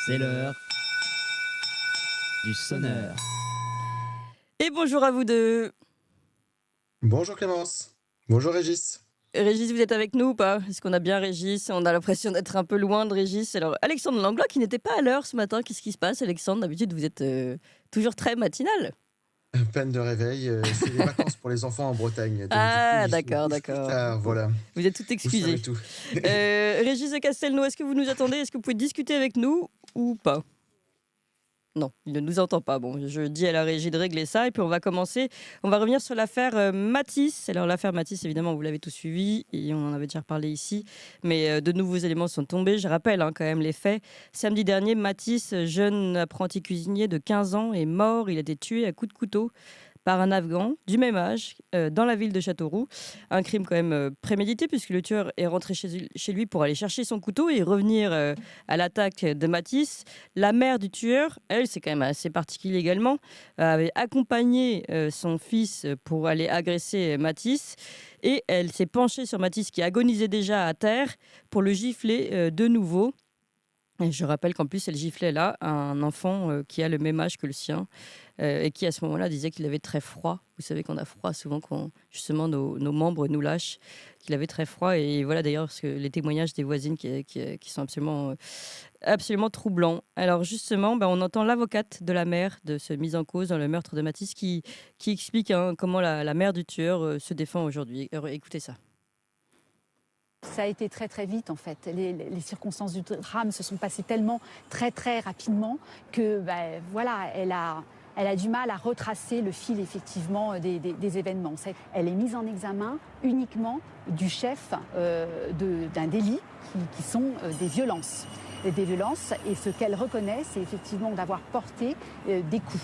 C'est l'heure du sonneur. Et bonjour à vous deux. Bonjour Clémence. Bonjour Régis. Régis, vous êtes avec nous ou pas? Est-ce qu'on a bien Régis? On a l'impression d'être un peu loin de Régis. Alors, Alexandre Langlois qui n'était pas à l'heure ce matin. Qu'est-ce qui se passe, Alexandre? D'habitude, vous êtes toujours très matinal. Peine de réveil, c'est les vacances pour les enfants en Bretagne, donc du coup Ah, ils se d'accord, couchent plus d'accord. tard, voilà. Vous êtes tout Vous savez excusé. tout. Régis de Castelnau, est-ce que vous nous attendez? Est-ce que vous pouvez discuter avec nous ou pas? Non, il ne nous entend pas. Bon, je dis à la régie de régler ça et puis on va commencer. On va revenir sur l'affaire Matisse. Alors l'affaire Matisse, évidemment, vous l'avez tous suivi et on en avait déjà reparlé ici. Mais de nouveaux éléments sont tombés. Je rappelle quand même les faits. Samedi dernier, Matisse, jeune apprenti cuisinier de 15 ans, est mort. Il a été tué à coups de couteau par un Afghan du même âge dans la ville de Châteauroux. Un crime quand même prémédité puisque le tueur est rentré chez lui pour aller chercher son couteau et revenir à l'attaque de Matisse. La mère du tueur, elle, c'est quand même assez particulier également, avait accompagné son fils pour aller agresser Matisse et elle s'est penchée sur Matisse qui agonisait déjà à terre pour le gifler de nouveau. Et je rappelle qu'en plus, elle giflait là un enfant qui a le même âge que le sien et qui, à ce moment-là, disait qu'il avait très froid. Vous savez qu'on a froid souvent quand, justement, nos membres nous lâchent, qu'il avait très froid. Et voilà, d'ailleurs, les témoignages des voisines qui sont absolument troublants. Alors, justement, on entend l'avocate de la mère de ce mise en cause dans le meurtre de Matisse qui explique comment la mère du tueur se défend aujourd'hui. Écoutez ça. Ça a été très très vite en fait. Les circonstances du drame se sont passées tellement très très rapidement que voilà, elle a du mal à retracer le fil effectivement des événements. Elle est mise en examen uniquement du chef d'un délit qui sont des violences. Des violences et ce qu'elle reconnaît, c'est effectivement d'avoir porté des coups.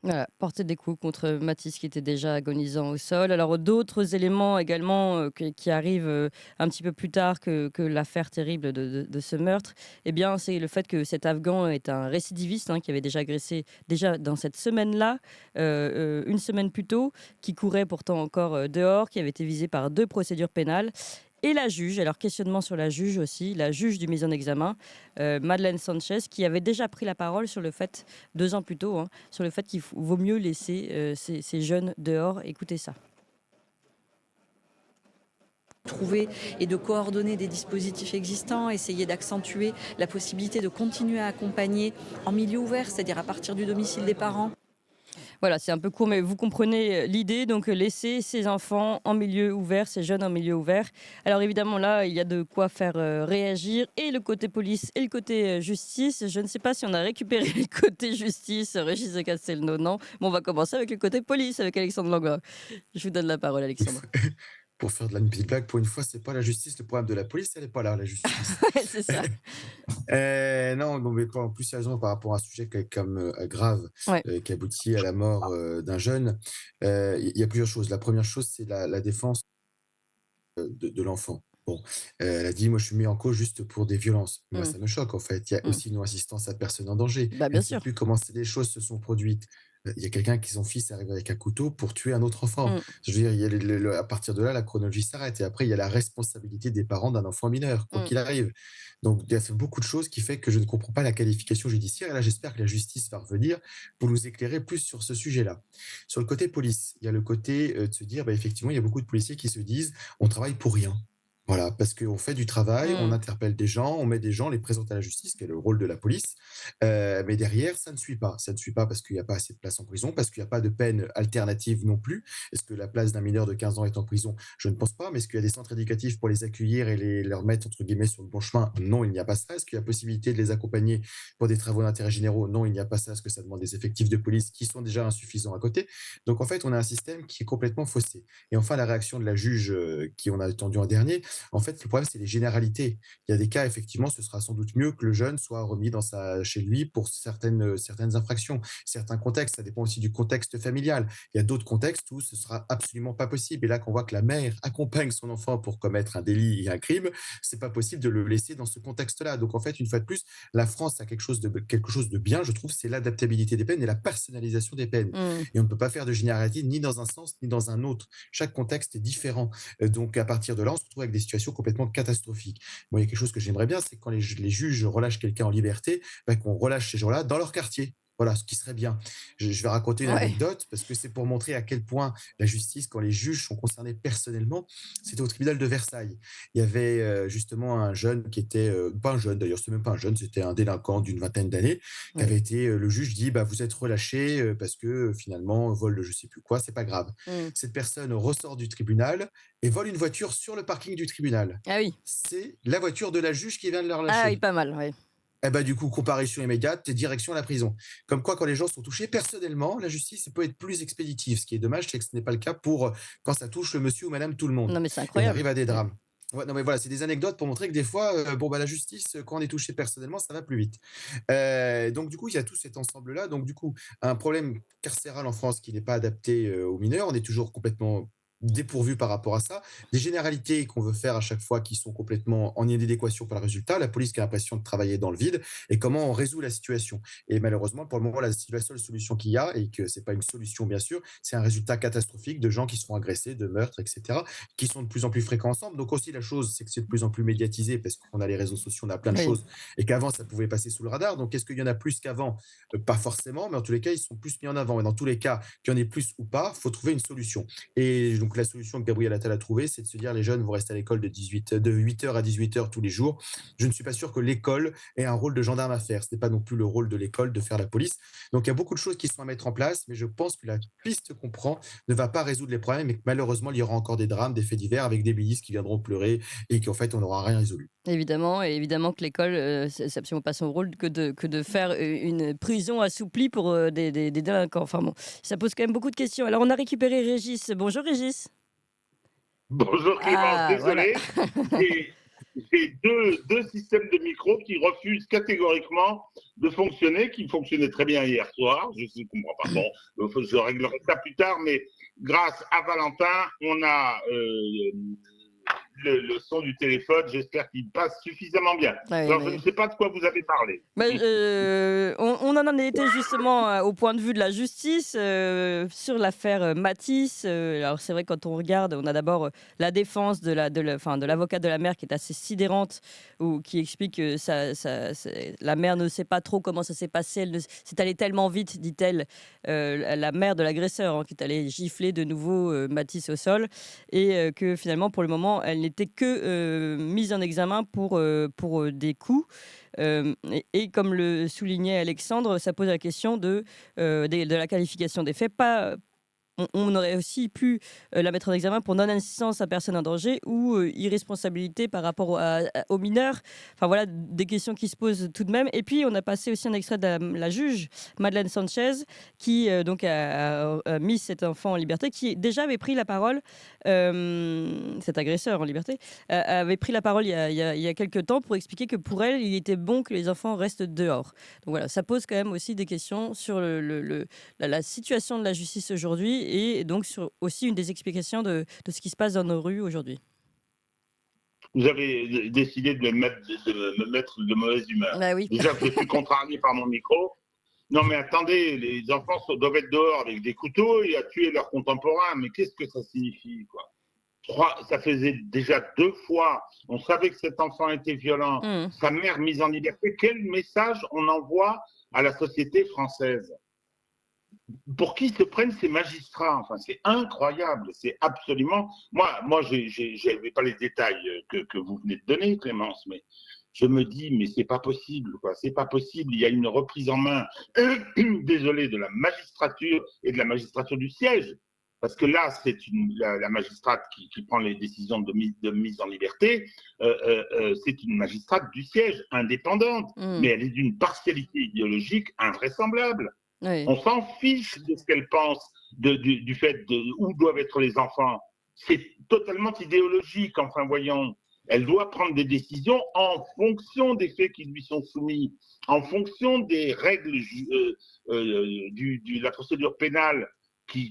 Voilà, porter des coups contre Matisse qui était déjà agonisant au sol. Alors d'autres éléments également qui arrivent un petit peu plus tard que l'affaire terrible de ce meurtre, eh bien c'est le fait que cet Afghan est un récidiviste qui avait déjà agressé déjà dans cette semaine-là, une semaine plus tôt, qui courait pourtant encore dehors, qui avait été visé par 2 procédures pénales. Et la juge, alors questionnement sur la juge aussi, la juge du mise en examen, Madeleine Sanchez, qui avait déjà pris la parole sur le fait, 2 ans plus tôt, sur le fait qu'il vaut mieux laisser ces jeunes dehors. Écoutez ça. Trouver et de coordonner des dispositifs existants, essayer d'accentuer la possibilité de continuer à accompagner en milieu ouvert, c'est-à-dire à partir du domicile des parents. Voilà, c'est un peu court, mais vous comprenez l'idée. Donc, laisser ces enfants en milieu ouvert, ces jeunes en milieu ouvert. Alors, évidemment, là, il y a de quoi faire réagir et le côté police et le côté justice. Je ne sais pas si on a récupéré le côté justice, Régis de Castelnau, non. Mais on va commencer avec le côté police, avec Alexandre Langlois. Je vous donne la parole, Alexandre. Pour faire de la petite blague, pour une fois, c'est pas la justice le problème de la police, elle est pas là, la justice. C'est ça. Non, mais en plus sérieusement par rapport à un sujet qui est comme grave, Ouais. qui aboutit à la mort d'un jeune, il y a plusieurs choses. La première chose, c'est la défense de l'enfant. Bon, elle a dit: «Moi, je suis mis en cause juste pour des violences». Moi, Mm. ça me choque, en fait. Il y a Mm. aussi une non-assistance à personne en danger. Bah, Elle bien ne sait sûr. plus comment les choses se sont produites. Il y a quelqu'un qui son fils arrive avec un couteau pour tuer un autre enfant. Mm. Je veux dire, il y a à partir de là, la chronologie s'arrête et après, il y a la responsabilité des parents d'un enfant mineur, quoi Mm. qu'il arrive. Donc il y a fait beaucoup de choses qui fait que je ne comprends pas la qualification judiciaire et là, j'espère que la justice va revenir pour nous éclairer plus sur ce sujet-là. Sur le côté police, il y a le côté, de se dire, effectivement, il y a beaucoup de policiers qui se disent: «On travaille pour rien». Voilà, parce qu'on fait du travail, on Mm. interpelle des gens, on met des gens, on les présente à la justice, qui est le rôle de la police. Mais derrière, ça ne suit pas. Ça ne suit pas parce qu'il n'y a pas assez de place en prison, parce qu'il n'y a pas de peine alternative non plus. Est-ce que la place d'un mineur de 15 ans est en prison? Je ne pense pas. Mais est-ce qu'il y a des centres éducatifs pour les accueillir et leur mettre, entre guillemets, sur le bon chemin? Non, il n'y a pas ça. Est-ce qu'il y a possibilité de les accompagner pour des travaux d'intérêt généraux? Non, il n'y a pas ça. Est-ce que ça demande des effectifs de police qui sont déjà insuffisants à côté? Donc, en fait, on a un système qui est complètement faussé. Et enfin, la réaction de la juge qui on a attendu en dernier, en fait, le problème, c'est les généralités. Il y a des cas, effectivement, ce sera sans doute mieux que le jeune soit remis chez lui pour certaines infractions, certains contextes. Ça dépend aussi du contexte familial. Il y a d'autres contextes où ce sera absolument pas possible. Et là, qu'on voit que la mère accompagne son enfant pour commettre un délit et un crime, c'est pas possible de le laisser dans ce contexte-là. Donc, en fait, une fois de plus, la France a quelque chose de bien, je trouve, c'est l'adaptabilité des peines et la personnalisation des peines. Mm. Et on ne peut pas faire de généralité ni dans un sens ni dans un autre. Chaque contexte est différent. Donc, à partir de là, on se retrouve avec des situations complètement catastrophiques. Moi, il y a quelque chose que j'aimerais bien, c'est que quand les juges relâchent quelqu'un en liberté, bah, qu'on relâche ces gens-là dans leur quartier. Voilà, ce qui serait bien. Je vais raconter une Ouais. anecdote parce que c'est pour montrer à quel point la justice, quand les juges sont concernés personnellement, c'était au tribunal de Versailles. Il y avait justement un jeune qui était, pas un jeune d'ailleurs, c'était même pas un jeune, c'était un délinquant d'une vingtaine d'années, qui Oui. avait été, le juge dit, bah, vous êtes relâché parce que finalement, vol de je sais plus quoi, c'est pas grave. Mm. Cette personne ressort du tribunal et vole une voiture sur le parking du tribunal. Ah oui. C'est la voiture de la juge qui vient de la Ah oui, relâcher. pas mal, oui. Eh ben, du coup, comparution immédiate et direction à la prison. Comme quoi, quand les gens sont touchés personnellement, la justice peut être plus expéditive. Ce qui est dommage, c'est que ce n'est pas le cas pour quand ça touche le monsieur ou madame tout le monde. Non, mais c'est Et on incroyable. arrive à des Ouais. drames. Ouais, non, mais voilà, c'est des anecdotes pour montrer que des fois, bon, bah, la justice, quand on est touché personnellement, ça va plus vite. Donc, du coup, il y a tout cet ensemble-là. Donc, du coup, un problème carcéral en France qui n'est pas adapté aux mineurs. On est toujours complètement dépourvu par rapport à ça. Des généralités qu'on veut faire à chaque fois qui sont complètement en inadéquation par le résultat. La police qui a l'impression de travailler dans le vide et comment on résout la situation. Et malheureusement, pour le moment, la seule solution qu'il y a, et que ce n'est pas une solution bien sûr, c'est un résultat catastrophique de gens qui sont agressés, de meurtres, etc., qui sont de plus en plus fréquents ensemble. Donc aussi, la chose, c'est que c'est de plus en plus médiatisé parce qu'on a les réseaux sociaux, on a plein de Oui. choses, et qu'avant, ça pouvait passer sous le radar. Donc est-ce qu'il y en a plus qu'avant? Pas forcément, mais en tous les cas, ils sont plus mis en avant. Et dans tous les cas, qu'il y en ait plus ou pas, il faut trouver une solution. Et donc la solution que Gabriel Attal a trouvée, c'est de se dire les jeunes vont rester à l'école de 8h à 18h tous les jours. Je ne suis pas sûr que l'école ait un rôle de gendarme à faire. Ce n'est pas non plus le rôle de l'école de faire la police. Donc il y a beaucoup de choses qui sont à mettre en place, mais je pense que la piste qu'on prend ne va pas résoudre les problèmes et que malheureusement, il y aura encore des drames, des faits divers avec des ministres qui viendront pleurer et qu'en fait, on n'aura rien résolu. Évidemment, et évidemment que l'école, c'est absolument pas son rôle que de faire une prison assouplie pour des délinquants. Enfin bon, ça pose quand même beaucoup de questions. Alors, on a récupéré Régis. Bonjour Régis. Bonjour Clémence, Ah, voilà. désolé, j'ai deux systèmes de micro qui refusent catégoriquement de fonctionner, qui fonctionnaient très bien hier soir, je ne comprends pas, bon, je réglerai ça plus tard, mais grâce à Valentin, on a le son du téléphone, j'espère qu'il passe suffisamment bien. Ouais, Alors je mais- ne sais pas de quoi vous avez parlé. On en était justement au point de vue de la justice sur l'affaire Matisse. Alors c'est vrai, quand on regarde, on a d'abord la défense de l'avocat de la mère qui est assez sidérante, ou qui explique que la mère ne sait pas trop comment ça s'est passé. C'est allé tellement vite, dit-elle, la mère de l'agresseur, qui est allée gifler de nouveau Matisse au sol, et que finalement pour le moment elle n'était que mise en examen pour des coups. Et comme le soulignait Alexandre, ça pose la question de la qualification des faits. On aurait aussi pu la mettre en examen pour non-assistance à personne en danger ou irresponsabilité par rapport aux mineurs. Enfin voilà, des questions qui se posent tout de même. Et puis on a passé aussi un extrait de la juge Madeleine Sanchez qui donc a mis cet enfant en liberté, qui déjà avait pris la parole, cet agresseur en liberté, avait pris la parole il y a quelques temps pour expliquer que pour elle, il était bon que les enfants restent dehors. Donc voilà, ça pose quand même aussi des questions sur la situation de la justice aujourd'hui, et donc sur aussi une des explications de ce qui se passe dans nos rues aujourd'hui. Vous avez décidé de me mettre de mauvaise humeur. Bah oui. Déjà que je suis contrarié par mon micro. Non mais attendez, les enfants doivent être dehors avec des couteaux et à tuer leurs contemporains. Mais qu'est-ce que ça signifie, quoi? Ça faisait déjà 2 fois. On savait que cet enfant était violent. Sa mère mise en liberté. Quel message on envoie à la société française? Pour qui se prennent ces magistrats? Enfin, c'est incroyable, c'est absolument. Moi, je n'avais pas les détails que vous venez de donner, Clémence, mais je me dis, mais c'est pas possible, quoi. C'est pas possible. Il y a une reprise en main, désolé, de la magistrature et de la magistrature du siège, parce que là, c'est la magistrate qui prend les décisions de mise en liberté. C'est une magistrate du siège, indépendante, mais elle est d'une partialité idéologique invraisemblable. Oui. On s'en fiche de ce qu'elle pense du fait de où doivent être les enfants. C'est totalement idéologique. Enfin, voyons, elle doit prendre des décisions en fonction des faits qui lui sont soumis, en fonction des règles de la procédure pénale qui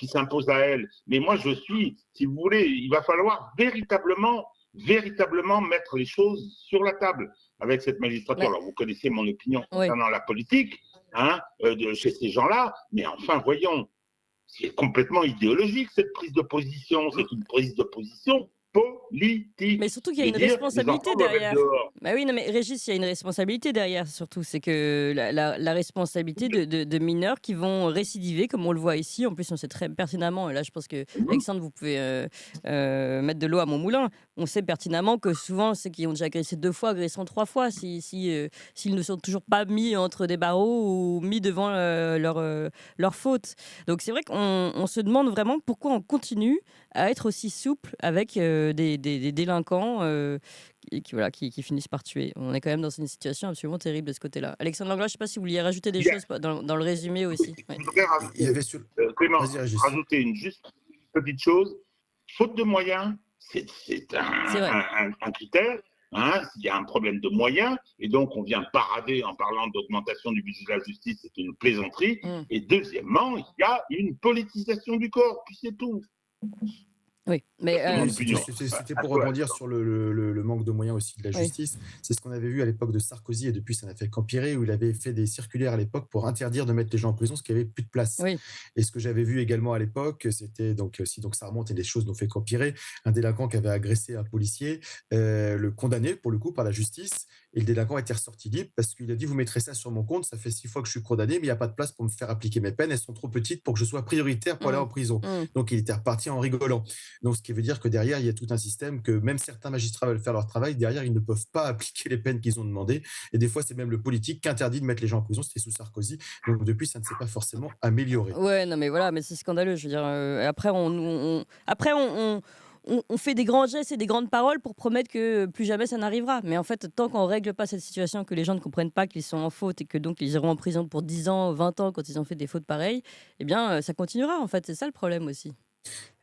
s'impose à elle. Mais moi, si vous voulez, il va falloir véritablement mettre les choses sur la table avec cette magistrature. Alors, vous connaissez mon opinion concernant la politique, chez ces gens-là, mais enfin, voyons, c'est complètement idéologique, cette prise de position. C'est une prise de position politique. Mais surtout qu'il y a Et une dire, les responsabilité enfants doivent être derrière. dehors. Bah oui, non, mais Régis, il y a une responsabilité derrière, surtout. C'est que la responsabilité de mineurs qui vont récidiver, comme on le voit ici. En plus, on sait très pertinemment, et là, je pense que Alexandre, vous pouvez mettre de l'eau à mon moulin. On sait pertinemment que souvent, c'est qu'ils ont déjà agressé 2 fois, agresseront 3 fois, s'ils ne sont toujours pas mis entre des barreaux ou mis devant leur faute. Donc, c'est vrai qu'on se demande vraiment pourquoi on continue à être aussi souple avec des délinquants voilà, qui finissent par tuer. On est quand même dans une situation absolument terrible de ce côté-là. Alexandre Langlois, je ne sais pas si vous vouliez rajouter des Il y a- choses dans le résumé aussi. Ouais. Je voudrais Il y rajouter, avait sur... Clément, Vas-y, Régis. rajouter une juste petite chose. Faute de moyens, c'est C'est un, vrai. un critère. Hein, il y a un problème de moyens, et donc on vient parader en parlant d'augmentation du budget de la justice, c'est une plaisanterie. Mm. Et deuxièmement, il y a une politisation du corps, puis c'est tout. Oui, mais C'est mon Oui, opinion. c'était À pour toi, rebondir Alexandre. sur le manque de moyens aussi de la Oui. justice. C'est ce qu'on avait vu à l'époque de Sarkozy et depuis ça n'a fait qu'empirer, où il avait fait des circulaires à l'époque pour interdire de mettre les gens en prison parce qu'il n'y avait plus de place. Oui. Et ce que j'avais vu également à l'époque, c'était donc si donc ça remonte et des choses n'ont fait qu'empirer, un délinquant qui avait agressé un policier, le condamné pour le coup par la justice, et le délinquant était ressorti libre parce qu'il a dit vous mettrez ça sur mon compte, ça fait 6 fois que je suis condamné, mais il n'y a pas de place pour me faire appliquer mes peines, elles sont trop petites pour que je sois prioritaire pour aller en prison. Mm. Donc il était reparti en rigolant. Donc ce qui veut dire que derrière il y a tout un système que même certains magistrats veulent faire leur travail, derrière ils ne peuvent pas appliquer les peines qu'ils ont demandées, et des fois c'est même le politique qui interdit de mettre les gens en prison, c'était sous Sarkozy. Donc depuis ça ne s'est pas forcément amélioré. Ouais, non, mais voilà, mais c'est scandaleux. Je veux dire, après, on fait des grands gestes et des grandes paroles pour promettre que plus jamais ça n'arrivera. Mais en fait, tant qu'on ne règle pas cette situation, que les gens ne comprennent pas qu'ils sont en faute et que donc ils iront en prison pour 10 ans, 20 ans quand ils ont fait des fautes pareilles, eh bien, ça continuera en fait. C'est ça le problème aussi.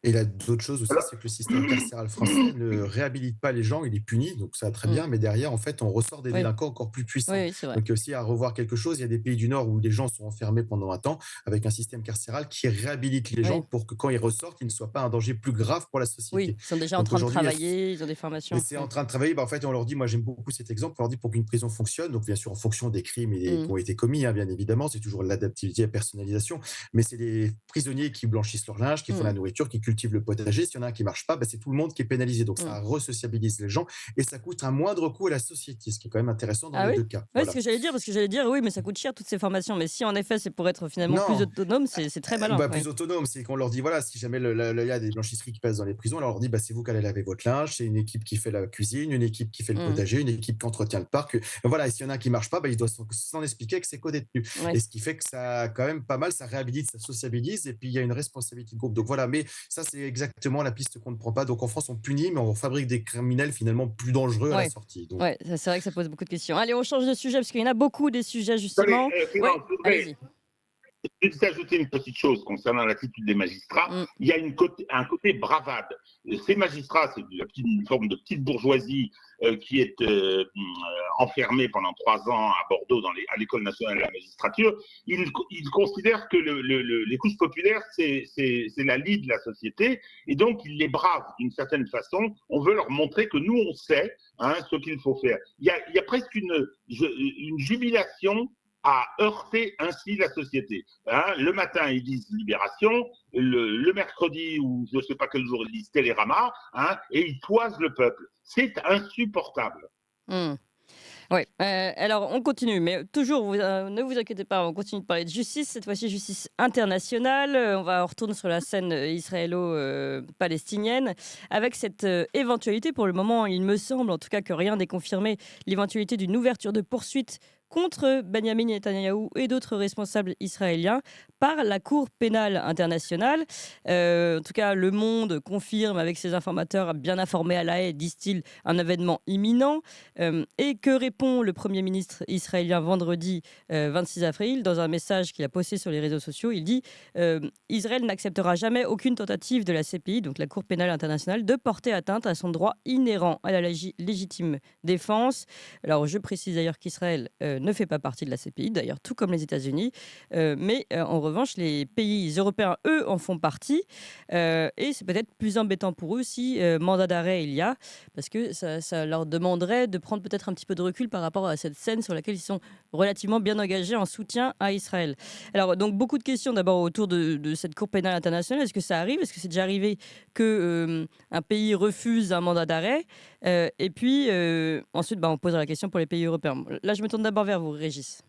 Et là, d'autres choses aussi, c'est que le système carcéral français ne réhabilite pas les gens, il les punit, donc ça va très bien, mais derrière, en fait, on ressort des Oui. délinquants encore plus puissants. Oui, c'est vrai. Donc il y a aussi à revoir quelque chose. Il y a des pays du Nord où les gens sont enfermés pendant un temps avec un système carcéral qui réhabilite les gens Oui. pour que quand ils ressortent, ils ne soient pas un danger plus grave pour la Oui, société. ils sont déjà en Donc train de aujourd'hui, il y a travailler, ils ont des formations. et c'est en train de travailler. En fait, on leur dit, moi j'aime beaucoup cet exemple, on leur dit pour qu'une prison fonctionne, donc bien sûr en fonction des crimes qui ont été commis, hein, bien évidemment, c'est toujours l'adaptivité et la personnalisation, mais c'est les prisonniers qui blanchissent leur linge, qui font la nourriture, qui cultivent le potager. S'il y en a un qui marche pas, c'est tout le monde qui est pénalisé. Donc ça resociabilise les gens et ça coûte un moindre coût à la société, ce qui est quand même intéressant dans les deux cas. Oui, Voilà. ce que j'allais dire, parce que j'allais dire, oui, mais ça coûte cher toutes ces formations. Mais si en effet c'est pour être finalement plus Non, autonome, c'est très malin. plus autonome, c'est qu'on leur dit voilà, si jamais il y a des blanchisseries qui passent dans les prisons, on leur dit c'est vous qui allez laver votre linge, c'est une équipe qui fait la cuisine, une équipe qui fait le potager, une équipe qui entretient le parc. Voilà, et s'il y en a un qui marche pas, il doit s'en expliquer que c'est co-détenu. Ouais. Et ce qui fait que ça, quand même pas mal, ça réhabilite, ça sociabilise, et puis il y a une responsabilité de groupe. Donc voilà, mais ça, c'est exactement la piste qu'on ne prend pas. Donc en France, on punit, mais on fabrique des criminels finalement plus dangereux à la sortie. Donc... Ouais, c'est vrai que ça pose beaucoup de questions. Allez, on change de sujet, parce qu'il y en a beaucoup des sujets, justement. Allez, je voudrais ajouter une petite chose concernant l'attitude des magistrats. Il y a un côté bravade. Ces magistrats, c'est une forme de petite bourgeoisie qui est enfermée pendant 3 ans à Bordeaux à l'École nationale de la magistrature. Ils considèrent que les couches populaires, c'est la lie de la société, et donc ils les bravent d'une certaine façon. On veut leur montrer que nous, on sait ce qu'il faut faire. Il y a presque une jubilation à heurter ainsi la société. Le matin, ils disent Libération, le mercredi, ou je ne sais pas quel jour, ils disent Télérama, et ils toisent le peuple. C'est insupportable. Oui, alors on continue, mais toujours, ne vous inquiétez pas, on continue de parler de justice, cette fois-ci justice internationale. On retourne sur la scène israélo-palestinienne avec cette éventualité, pour le moment, il me semble en tout cas que rien n'est confirmé, l'éventualité d'une ouverture de poursuite contre Benjamin Netanyahou et d'autres responsables israéliens par la Cour pénale internationale. En tout cas, Le Monde confirme avec ses informateurs bien informés à La Haye, disent-ils, un événement imminent. Et que répond le Premier ministre israélien vendredi 26 avril dans un message qu'il a posté sur les réseaux sociaux? Il dit Israël n'acceptera jamais aucune tentative de la CPI, donc la Cour pénale internationale, de porter atteinte à son droit inhérent à la légitime défense. Alors, je précise d'ailleurs qu'Israël ne fait pas partie de la CPI, d'ailleurs, tout comme les États-Unis. Mais en revanche, les pays européens, eux, en font partie. Et c'est peut-être plus embêtant pour eux si mandat d'arrêt il y a, parce que ça leur demanderait de prendre peut-être un petit peu de recul par rapport à cette scène sur laquelle ils sont relativement bien engagés en soutien à Israël. Alors, donc, beaucoup de questions d'abord autour de cette Cour pénale internationale. Est-ce que ça arrive? Est-ce que c'est déjà arrivé que un pays refuse un mandat d'arrêt? Et puis, ensuite, on posera la question pour les pays européens. Là, je me tourne d'abord vers vous, Régis.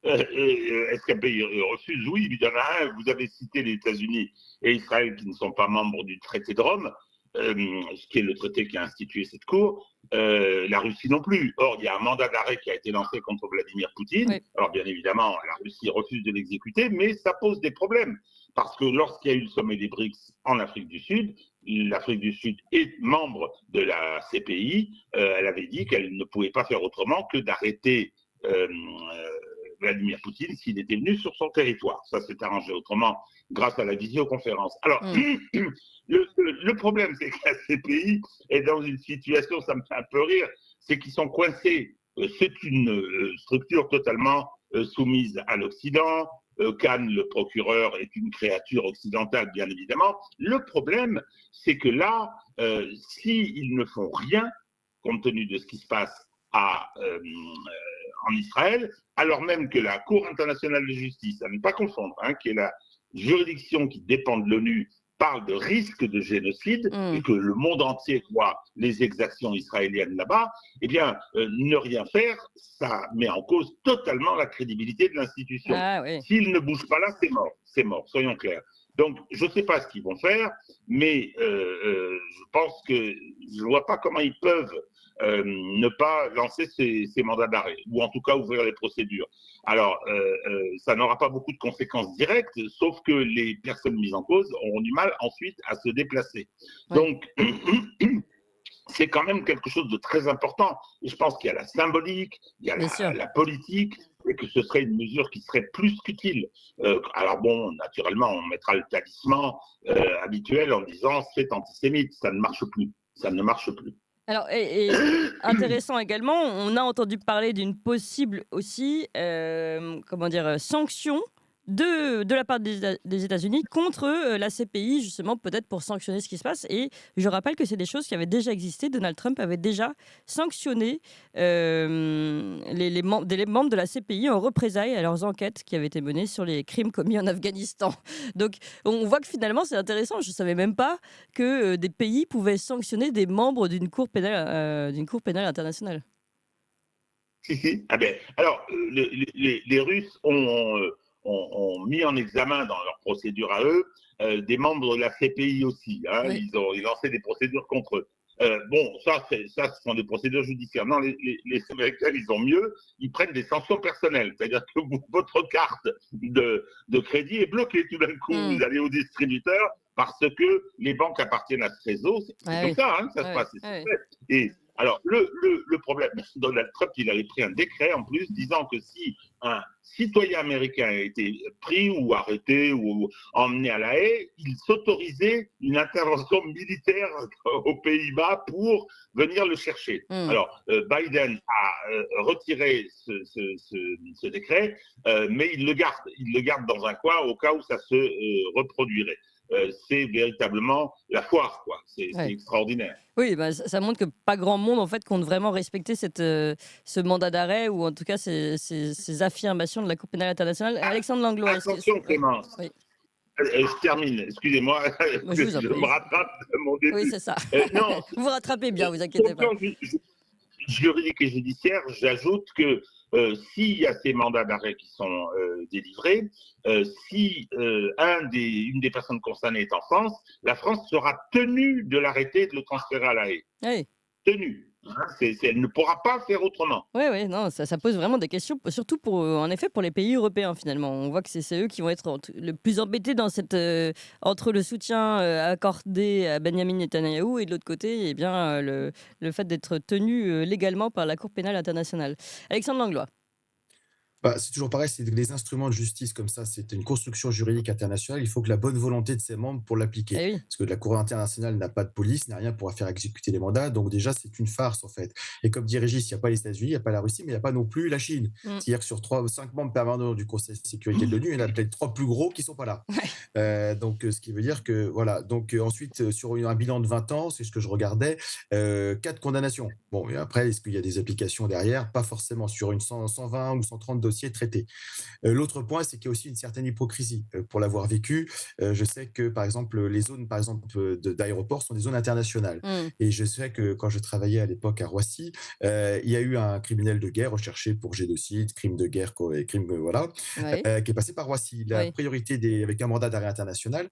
Est-ce qu'un pays refuse? Oui, il y en a un. Vous avez cité les États-Unis et Israël qui ne sont pas membres du traité de Rome, ce qui est le traité qui a institué cette cour. La Russie non plus. Or, il y a un mandat d'arrêt qui a été lancé contre Vladimir Poutine. Oui. Alors, bien évidemment, la Russie refuse de l'exécuter, mais ça pose des problèmes. Parce que lorsqu'il y a eu le sommet des BRICS en Afrique du Sud, l'Afrique du Sud est membre de la CPI. Elle avait dit qu'elle ne pouvait pas faire autrement que d'arrêter Vladimir Poutine s'il était venu sur son territoire. Ça s'est arrangé autrement grâce à la visioconférence. Alors, le problème, c'est que la CPI est dans une situation, ça me fait un peu rire, c'est qu'ils sont coincés. C'est une structure totalement soumise à l'Occident. Khan, le procureur, est une créature occidentale, bien évidemment. Le problème, c'est que là, s'ils ne font rien, compte tenu de ce qui se passe en Israël, alors même que la Cour internationale de justice, à ne pas confondre, qui est la juridiction qui dépend de l'ONU, parle de risque de génocide et que le monde entier voit les exactions israéliennes là-bas, eh bien, ne rien faire, ça met en cause totalement la crédibilité de l'institution. Ah, oui. S'ils ne bougent pas là, c'est mort, soyons clairs. Donc, je ne sais pas ce qu'ils vont faire, mais je pense que je ne vois pas comment ils peuvent ne pas lancer ces mandats d'arrêt, ou en tout cas ouvrir les procédures. Alors, ça n'aura pas beaucoup de conséquences directes, sauf que les personnes mises en cause auront du mal ensuite à se déplacer. Ouais. Donc, c'est quand même quelque chose de très important. Et je pense qu'il y a la symbolique, il y a la politique, et que ce serait une mesure qui serait plus qu'utile. Alors bon, naturellement, on mettra le talisman habituel en disant c'est antisémite, ça ne marche plus. Ça ne marche plus. Alors, et intéressant également, on a entendu parler d'une possible aussi, sanction de la part des États-Unis contre la CPI, justement, peut-être pour sanctionner ce qui se passe. Et je rappelle que c'est des choses qui avaient déjà existé. Donald Trump avait déjà sanctionné les membres de la CPI en représailles à leurs enquêtes qui avaient été menées sur les crimes commis en Afghanistan. Donc, on voit que finalement, c'est intéressant. Je ne savais même pas que des pays pouvaient sanctionner des membres d'une cour pénale internationale. Si. Ah ben, alors, les Russes ont mis en examen dans leur procédure à eux des membres de la CPI aussi. Oui. Ils ont lancé des procédures contre eux. Ça, ce sont des procédures judiciaires. Non, les Américains, ils ont mieux. Ils prennent des sanctions personnelles. C'est-à-dire que votre carte de crédit est bloquée tout d'un coup. Vous allez au distributeur parce que les banques appartiennent à ce réseau. C'est comme ça, ça se passe. Et alors, le problème, Donald Trump, il avait pris un décret en plus disant que si un citoyen américain a été pris ou arrêté ou emmené à La Haye, il s'autorisait une intervention militaire aux Pays-Bas pour venir le chercher. Alors, Biden a retiré ce décret, mais il le garde dans un coin au cas où ça se reproduirait. C'est véritablement la foire, quoi. C'est extraordinaire. Oui, ça montre que pas grand monde en fait compte vraiment respecter ce mandat d'arrêt ou en tout cas ces affirmations de la Cour pénale internationale. Alexandre Langlois. Attention, Clémence. Oui. Je termine, excusez-moi, je me rattrape de mon début. Oui, c'est ça. Non, vous vous rattrapez bien, vous inquiétez pas. Juridique et judiciaire, j'ajoute que s'il y a ces mandats d'arrêt qui sont délivrés, si une des personnes concernées est en France, la France sera tenue de l'arrêter et de le transférer à La Haye. Oui. Tenue. Elle ne pourra pas faire autrement. Oui, non, ça pose vraiment des questions, surtout en effet pour les pays européens finalement. On voit que c'est eux qui vont être le plus embêtés dans entre le soutien accordé à Benyamin Netanyahou et de l'autre côté, le fait d'être tenu légalement par la Cour pénale internationale. Alexandre Langlois. Bah, c'est toujours pareil, c'est les instruments de justice comme ça, c'est une construction juridique internationale. Il faut que la bonne volonté de ses membres pour l'appliquer. Eh oui. Parce que la Cour internationale n'a pas de police, n'a rien pour faire exécuter les mandats. Donc déjà, c'est une farce en fait. Et comme dit Régis, il n'y a pas les États-Unis, il n'y a pas la Russie, mais il n'y a pas non plus la Chine. Mm. C'est-à-dire que sur 5 membres permanents du Conseil de sécurité de l'ONU, il y en a peut-être 3 plus gros qui ne sont pas là. Ouais. Ce qui veut dire que voilà. Ensuite, sur un bilan de 20 ans, c'est ce que je regardais, 4 condamnations. Bon, et après, est-ce qu'il y a des applications derrière? Pas forcément sur une 120 ou 130 dossiers traités. L'autre point, c'est qu'il y a aussi une certaine hypocrisie. Pour l'avoir vécu, je sais que, par exemple, les zones par exemple, d'aéroports sont des zones internationales. Mm. Et je sais que quand je travaillais à l'époque à Roissy, il y a eu un criminel de guerre recherché pour génocide, crime de guerre, et crime, voilà, Ouais. qui est passé par Roissy. La Oui. priorité avec un mandat d'arrêt international.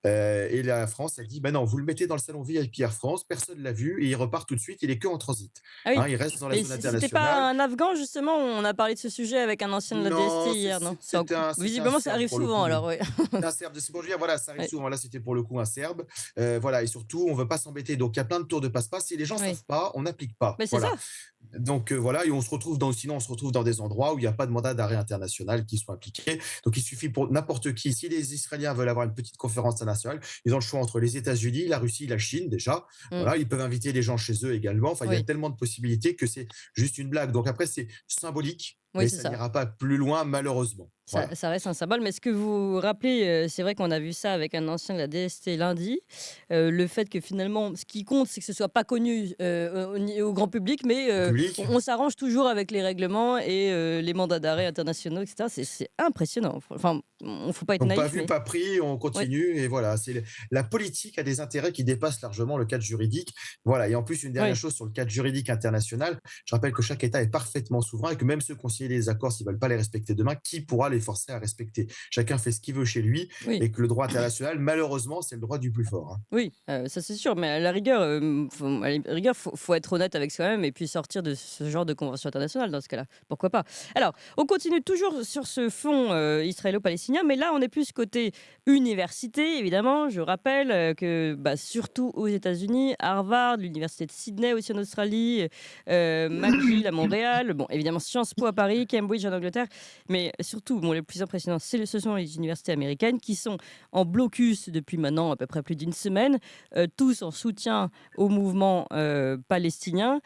Et la France a dit, ben non, vous le mettez dans le salon VIP Air France, personne ne l'a vu, et il repart tout de suite, il est que en transit. Ah oui. Hein, il reste dans la Mais zone c'était internationale. pas un Afghan, justement? On a parlé de ce sujet avec un ancien de la Non, DST hier, non? c'était un Visiblement, ça Serbe arrive pour le souvent, coup. alors, oui. Un Serbe, c'est pour dire, voilà, ça arrive Ouais. souvent. Là, c'était pour le coup un Serbe. Voilà, et surtout, on ne veut pas s'embêter. Donc, il y a plein de tours de passe-passe. Si les gens ne Oui. savent pas, on n'applique pas. Mais c'est Voilà. ça. Donc, voilà, et sinon, on se retrouve dans des endroits où il n'y a pas de mandat d'arrêt international qui soit appliqué. Donc, il suffit pour n'importe qui. Si les Israéliens veulent avoir une petite conférence internationale, ils ont le choix entre les États-Unis, la Russie, la Chine, déjà. Mm. Voilà, ils peuvent inviter les gens chez eux également. Enfin, il y a Oui. tellement de possibilités que c'est juste une blague. Donc, après, c'est symbolique, Oui, mais c'est ça ça. n'ira pas plus loin, malheureusement. Voilà. Ça reste un symbole, mais ce que vous rappelez, c'est vrai qu'on a vu ça avec un ancien de la DST lundi, le fait que finalement, ce qui compte, c'est que ce soit pas connu au grand public, mais Public. on s'arrange toujours avec les règlements et les mandats d'arrêt internationaux, etc. C'est impressionnant. Enfin, on faut pas être Donc, pas naïf, vu, mais pas pris, on ouais. continue. Et voilà, la politique a des intérêts qui dépassent largement le cadre juridique. Voilà. Et en plus, une dernière Oui. chose sur le cadre juridique international, je rappelle que chaque État est parfaitement souverain et que même ceux qui ont signé les accords, s'ils ne veulent pas les respecter demain, qui pourra les forcer à respecter? Chacun fait ce qu'il veut chez lui Oui. et que le droit international, malheureusement, c'est le droit du plus fort. Hein. Oui, ça c'est sûr, mais à la rigueur, faut être honnête avec soi-même et puis sortir de ce genre de convention internationale dans ce cas-là. Pourquoi pas? Alors, on continue toujours sur ce fond israélo-palestinien, mais là, on est plus côté université, évidemment. Je rappelle que surtout aux États-Unis, Harvard, l'université de Sydney aussi en Australie, McGill à Montréal, bon, évidemment Sciences Po à Paris, Cambridge en Angleterre, mais surtout, bon, le plus impressionnant, ce sont les universités américaines qui sont en blocus depuis maintenant à peu près plus d'une semaine, tous en soutien au mouvement palestinien,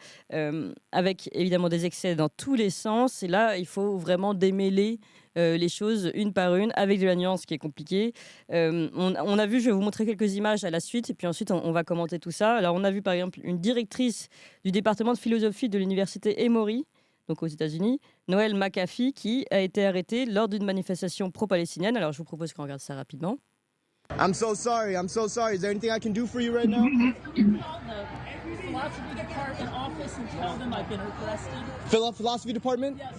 avec évidemment des excès dans tous les sens. Et là, il faut vraiment démêler les choses une par une, avec de la nuance qui est compliquée. On a vu, je vais vous montrer quelques images à la suite, et puis ensuite on va commenter tout ça. Alors on a vu par exemple une directrice du département de philosophie de l'université Emory, donc aux États-Unis, Noël McAfee, qui a été arrêtée lors d'une manifestation pro-palestinienne. Alors je vous propose qu'on regarde ça rapidement. I'm so sorry. I'm so sorry. Is there anything I can do for you right now? Call the philosophy department office and tell them I've been arrested. Philosophy department? Yes,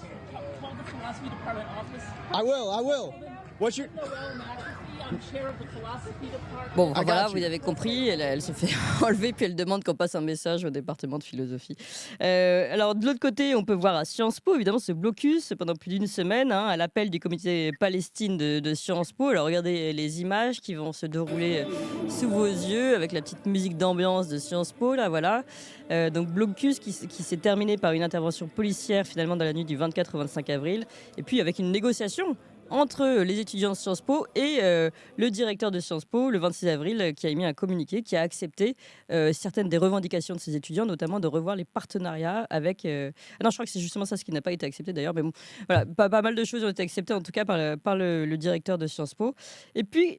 call the philosophy department office. I will. I will. What's your... Noel McAfee, I'm chair of the philosophy department. Bon, I voilà, got you. vous avez compris, elle se fait enlever, puis elle demande qu'on passe un message au département de philosophie. Alors, de l'autre côté, on peut voir à Sciences Po, évidemment, ce blocus pendant plus d'une semaine, à l'appel du comité Palestine de Sciences Po. Alors, regardez les images qui vont se dérouler sous vos yeux, avec la petite musique d'ambiance de Sciences Po, là, voilà. Donc, blocus qui s'est terminé par une intervention policière, finalement, dans la nuit du 24 au 25 avril, et puis avec une négociation entre les étudiants de Sciences Po et le directeur de Sciences Po le 26 avril qui a émis un communiqué qui a accepté certaines des revendications de ces étudiants, notamment de revoir les partenariats avec... non, je crois que c'est justement ça ce qui n'a pas été accepté d'ailleurs, mais bon, voilà, pas mal de choses ont été acceptées en tout cas par le directeur de Sciences Po. Et puis...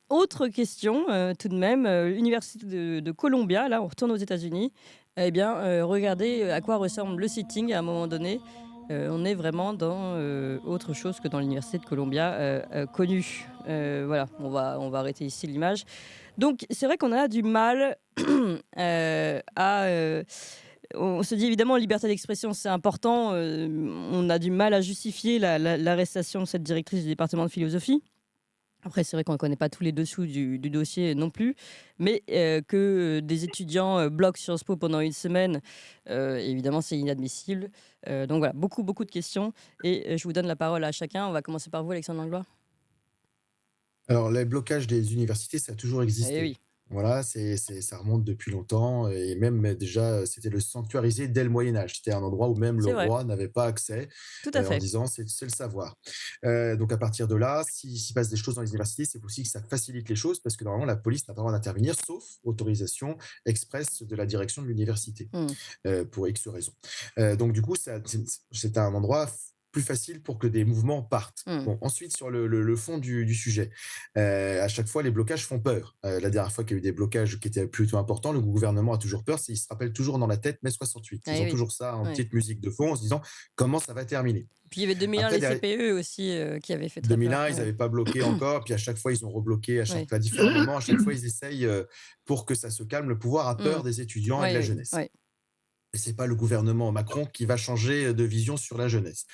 autre question, tout de même, l'université de Columbia, là on retourne aux États-Unis, eh bien regardez à quoi ressemble le sitting à un moment donné. On est vraiment dans autre chose que dans l'université de Columbia connue. Voilà, on va arrêter ici l'image. Donc c'est vrai qu'on a du mal on se dit évidemment liberté d'expression c'est important. On a du mal à justifier l'arrestation de cette directrice du département de philosophie. Après, c'est vrai qu'on ne connaît pas tous les dessous du dossier non plus, mais que des étudiants bloquent Sciences Po pendant une semaine, évidemment, c'est inadmissible. Donc voilà, beaucoup de questions. Et je vous donne la parole à chacun. On va commencer par vous, Alexandre Langlois. Alors, les blocages des universités, ça a toujours existé. Eh oui. Voilà, ça remonte depuis longtemps et même déjà, c'était le sanctuarisé dès le Moyen Âge. C'était un endroit où même le C'est vrai, roi n'avait pas accès, tout à en fait. disant: «C'est le savoir». Donc à partir de là, s'il passe des choses dans les universités, c'est aussi que ça facilite les choses parce que normalement la police n'a pas le droit d'intervenir sauf autorisation expresse de la direction de l'université, Mmh. pour X raisons. Donc du coup, c'est un endroit plus facile pour que des mouvements partent. Mmh. Bon, ensuite, sur le fond du sujet, à chaque fois, les blocages font peur. La dernière fois qu'il y a eu des blocages qui étaient plutôt importants, le gouvernement a toujours peur, il se rappelle toujours dans la tête mai 68. Ah Ils ont oui, toujours ça en ouais. petite musique de fond en se disant comment ça va terminer. Puis il y avait 2001, Après, les derrière, CPE aussi, qui avaient fait très peur. 2001, ils Ouais. n'avaient pas bloqué encore, puis à chaque fois, ils ont rebloqué à chaque Ouais. fois, à différents moments. À chaque fois, ils essayent pour que ça se calme. Le pouvoir a Mmh. peur des étudiants et de Ouais, la oui, jeunesse. ouais. Et c'est pas le gouvernement Macron qui va changer de vision sur la jeunesse.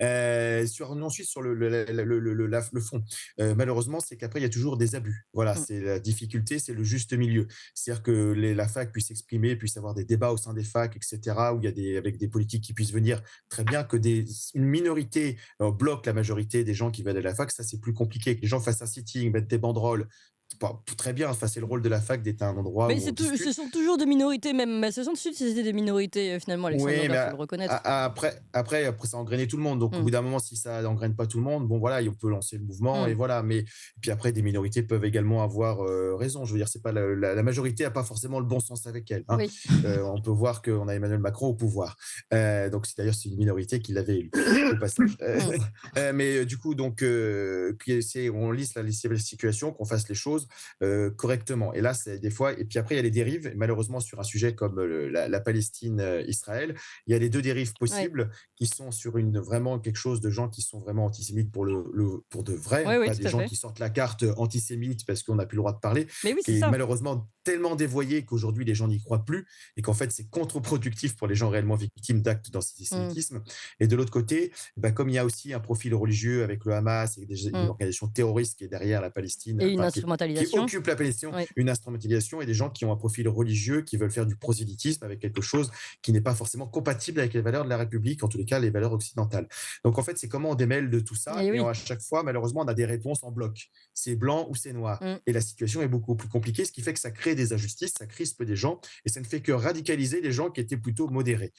Ensuite, sur le fond, malheureusement, c'est qu'après, il y a toujours des abus. Voilà, Mmh. c'est la difficulté, c'est le juste milieu. C'est-à-dire que la fac puisse s'exprimer, puisse avoir des débats au sein des facs, etc., où il y a avec des politiques qui puissent venir très bien, que une minorité bloque la majorité des gens qui veulent aller à la fac, ça c'est plus compliqué. Que les gens fassent un sitting, mettent des banderoles, très bien, enfin, c'est le rôle de la fac d'être un endroit Mais où on ce discute. sont toujours des minorités, même Association de Sud, c'était des minorités, finalement, Alexandre Oui, mais Lambert, faut le reconnaître. après, ça a engrainé tout le monde. Donc, au Mmh. bout d'un moment, si ça n'engraine pas tout le monde, bon, voilà, on peut lancer le mouvement et Mmh. voilà. Mais puis après, des minorités peuvent également avoir raison. Je veux dire, c'est pas la majorité n'a pas forcément le bon sens avec elle, hein. Oui. On peut voir qu'on a Emmanuel Macron au pouvoir. Donc, d'ailleurs, c'est une minorité qui l'avait élu au passage. Mmh. Mais du coup, donc, on lisse la situation, qu'on fasse les choses correctement. Et là, c'est des fois. Et puis après, il y a les dérives. Et malheureusement, sur un sujet comme la Palestine, Israël, il y a les deux dérives Ouais. possibles qui sont sur vraiment quelque chose de gens qui sont vraiment antisémites pour de vrai, Oui, hein, oui, pas tout des à gens fait. qui sortent la carte antisémite parce qu'on n'a plus le droit de parler, Mais oui, c'est qui est ça. malheureusement tellement dévoyé qu'aujourd'hui les gens n'y croient plus et qu'en fait c'est contre-productif pour les gens réellement victimes d'actes Mmh. d'antisémitisme. Et de l'autre côté, bah, comme il y a aussi un profil religieux avec le Hamas et une Mmh. organisation terroriste qui est derrière la Palestine, Et une enfin, qui instrumentalisation. occupe la Palestine, Oui. une instrumentalisation et des gens qui ont un profil religieux, qui veulent faire du prosélytisme avec quelque chose qui n'est pas forcément compatible avec les valeurs de la République, en tous les cas les valeurs occidentales. Donc en fait, c'est comment on démêle de tout ça Et et oui. à chaque fois, malheureusement, on a des réponses en bloc. C'est blanc ou c'est noir. Mmh. Et la situation est beaucoup plus compliquée, ce qui fait que ça crée des injustices, ça crispe des gens et ça ne fait que radicaliser les gens qui étaient plutôt modérés.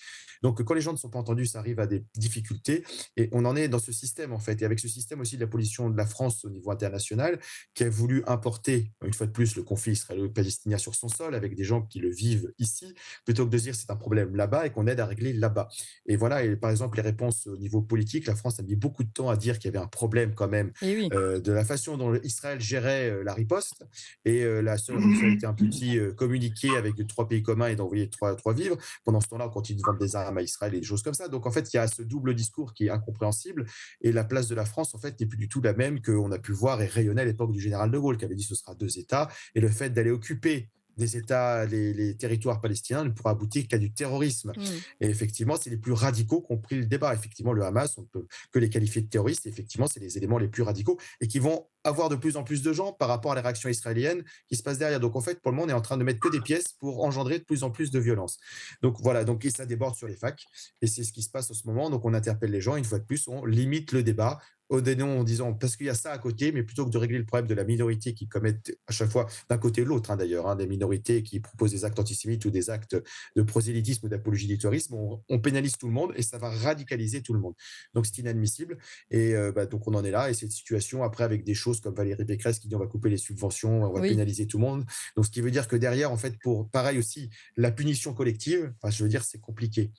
Donc quand les gens ne sont pas entendus, ça arrive à des difficultés et on en est dans ce système en fait. Et avec ce système aussi de la position de la France au niveau international qui a voulu importer, une fois de plus, le conflit israélo-palestinien sur son sol avec des gens qui le vivent ici, plutôt que de dire c'est un problème là-bas et qu'on aide à régler là-bas. Et voilà, et par exemple, les réponses au niveau politique, la France a mis beaucoup de temps à dire qu'il y avait un problème quand même Et oui. de la façon dont Israël gérait la riposte. Et la seule réponse a été un petit communiqué avec 3 pays communs et d'envoyer trois vivres. Pendant ce temps-là, on continue de vendre des armes à Israël et des choses comme ça. Donc en fait, il y a ce double discours qui est incompréhensible. Et la place de la France, en fait, n'est plus du tout la même qu'on a pu voir et rayonner à l'époque du général de Gaulle, qui avait dit ce sera 2 États. Et le fait d'aller occuper des États, les territoires palestiniens ne pourra aboutir qu'à du terrorisme. Mmh. Et effectivement, c'est les plus radicaux qui ont pris le débat. Effectivement, le Hamas, on ne peut que les qualifier de terroristes. Effectivement, c'est les éléments les plus radicaux et qui vont avoir de plus en plus de gens par rapport à la réaction israélienne qui se passe derrière. Donc, en fait, pour le moment, on est en train de mettre que des pièces pour engendrer de plus en plus de violence. Donc, voilà. Donc, et ça déborde sur les facs. Et c'est ce qui se passe en ce moment. Donc, on interpelle les gens. Une fois de plus, on limite le débat au dénom en disant parce qu'il y a ça à côté, mais plutôt que de régler le problème de la minorité qui commettent à chaque fois d'un côté ou de l'autre, d'ailleurs, des minorités qui proposent des actes antisémites ou des actes de prosélytisme ou d'apologie du terrorisme, on pénalise tout le monde et ça va radicaliser tout le monde. Donc c'est inadmissible et donc on en est là et cette situation après avec des choses comme Valérie Pécresse qui dit on va couper les subventions, on va Oui. pénaliser tout le monde. Donc ce qui veut dire que derrière en fait pour pareil aussi la punition collective, enfin, je veux dire c'est compliqué.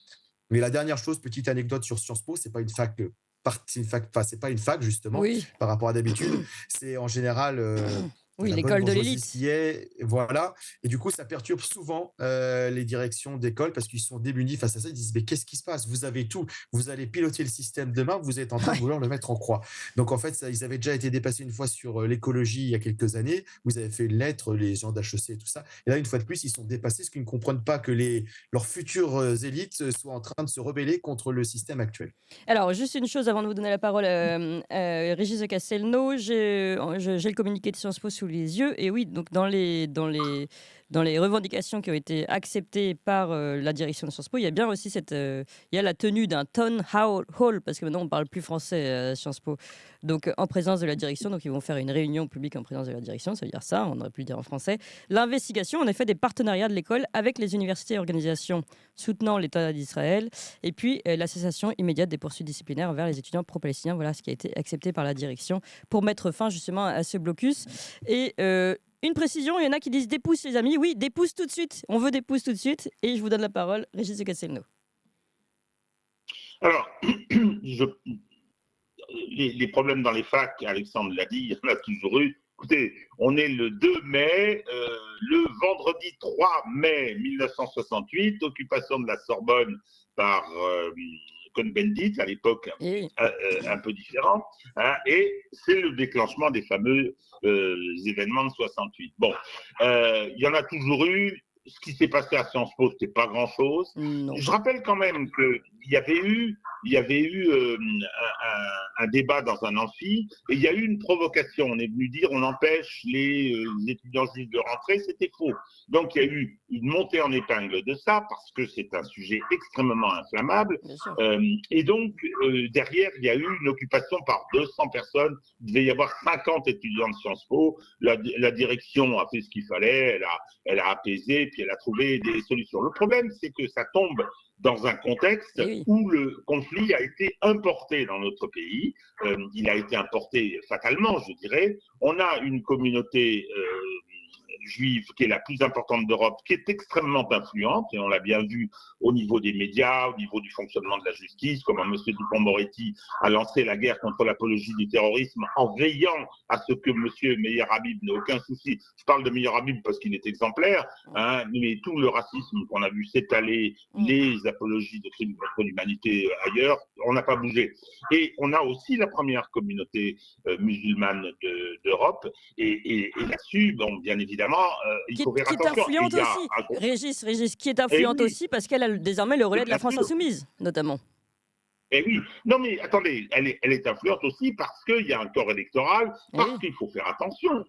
Mais la dernière chose, petite anecdote sur Sciences Po, c'est pas une fac c'est pas une fac justement Oui. par rapport à d'habitude. C'est en général Oui, la bonne l'école de bourgeoisie l'élite. qui est, voilà. Et du coup, ça perturbe souvent les directions d'école parce qu'ils sont démunis face à ça. Ils disent mais qu'est-ce qui se passe? Vous avez tout, vous allez piloter le système demain, vous êtes en train de Ouais. vouloir le mettre en croix. Donc en fait, ils avaient déjà été dépassés une fois sur l'écologie il y a quelques années. Vous avez fait une lettre, les gens d'HEC et tout ça. Et là, une fois de plus, ils sont dépassés parce qu'ils ne comprennent pas que leurs futures élites soient en train de se rebeller contre le système actuel. Alors, juste une chose avant de vous donner la parole, Régis de Castelnau, j'ai le communiqué de Sciences Po sous les yeux et oui, donc dans les revendications qui ont été acceptées par la direction de Sciences Po, il y a bien aussi il y a la tenue d'un town hall, parce que maintenant on ne parle plus français à Sciences Po, donc en présence de la direction. Donc ils vont faire une réunion publique en présence de la direction, ça veut dire ça, on aurait pu le dire en français. L'investigation, en effet, des partenariats de l'école avec les universités et organisations soutenant l'État d'Israël, et puis la cessation immédiate des poursuites disciplinaires envers les étudiants pro-palestiniens. Voilà ce qui a été accepté par la direction pour mettre fin justement à ce blocus. Et une précision, il y en a qui disent des pouces, les amis. Oui, des pouces tout de suite. On veut des pouces tout de suite. Et je vous donne la parole, Régis de Castelnau. Alors, les problèmes dans les facs, Alexandre l'a dit, il y en a toujours eu. Écoutez, on est le 2 mai, le vendredi 3 mai 1968, occupation de la Sorbonne par Cohn-Bendit, à l'époque un peu différent, hein, et c'est le déclenchement des fameux événements de 68. Bon, il y en a toujours eu. Ce qui s'est passé à Sciences Po, c'était pas grand-chose. Je rappelle quand même qu'il y avait eu un débat dans un amphi, et il y a eu une provocation. On est venu dire on empêche les étudiants juifs de rentrer, c'était faux. Donc il y a eu une montée en épingle de ça, parce que c'est un sujet extrêmement inflammable. Et donc, derrière, il y a eu une occupation par 200 personnes. Il devait y avoir 50 étudiants de Sciences Po. La direction a fait ce qu'il fallait, elle a apaisé, puis elle a trouvé des solutions. Le problème, c'est que ça tombe dans un contexte où le conflit a été importé dans notre pays. Il a été importé fatalement, je dirais. On a une communauté juive qui est la plus importante d'Europe, qui est extrêmement influente, et on l'a bien vu au niveau des médias, au niveau du fonctionnement de la justice, comment M. Dupond-Moretti a lancé la guerre contre l'apologie du terrorisme en veillant à ce que M. Meir Habib n'ait aucun souci. Je parle de Meir Habib parce qu'il est exemplaire, hein, mais tout le racisme qu'on a vu s'étaler, les apologies de crimes contre l'humanité ailleurs, on n'a pas bougé. Et on a aussi la première communauté musulmane d'Europe, et là-dessus, bon, bien évidemment, il faut faire attention. Qui est influente aussi, Régis, qui est influente aussi parce qu'elle a désormais le relais de la France Insoumise, notamment. Eh oui, non mais attendez, elle est influente aussi parce qu'il y a un corps électoral, parce qu'il faut faire attention.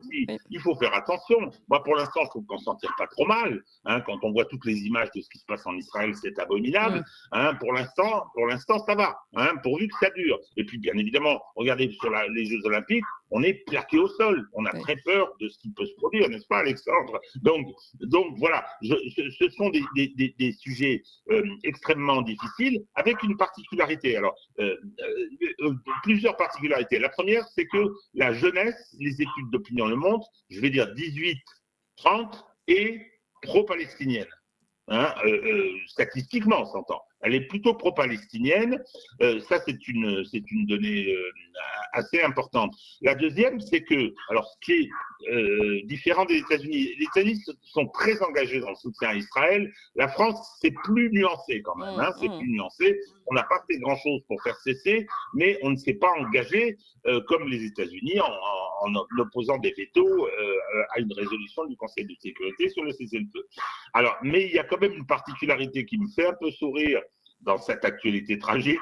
Il faut faire attention. Moi, pour l'instant, je trouve qu'on s'en tire pas trop mal. Hein, quand on voit toutes les images de ce qui se passe en Israël, c'est abominable. Hein, pour l'instant, ça va, hein, pourvu que ça dure. Et puis, bien évidemment, regardez sur les Jeux Olympiques, on est plaqué au sol. On a très peur de ce qui peut se produire, n'est-ce pas, Alexandre? Donc voilà, ce sont des sujets extrêmement difficiles, avec une particularité. Alors, plusieurs particularités. La première, c'est que la jeunesse, les études d'opinion le montrent, je vais dire 18-30, est pro-palestinienne. Hein, statistiquement, on s'entend. Elle est plutôt pro-palestinienne. Ça, c'est une donnée assez importante. La deuxième, c'est que, alors, ce qui est différent des États-Unis, les États-Unis sont très engagés dans le soutien à Israël. La France, c'est plus nuancé quand même. Hein, c'est plus nuancé. On n'a pas fait grand-chose pour faire cesser, mais on ne s'est pas engagé comme les États-Unis en opposant des vétos à une résolution du Conseil de sécurité sur le cessez-le-feu. Alors, mais il y a quand même une particularité qui me fait un peu sourire dans cette actualité tragique,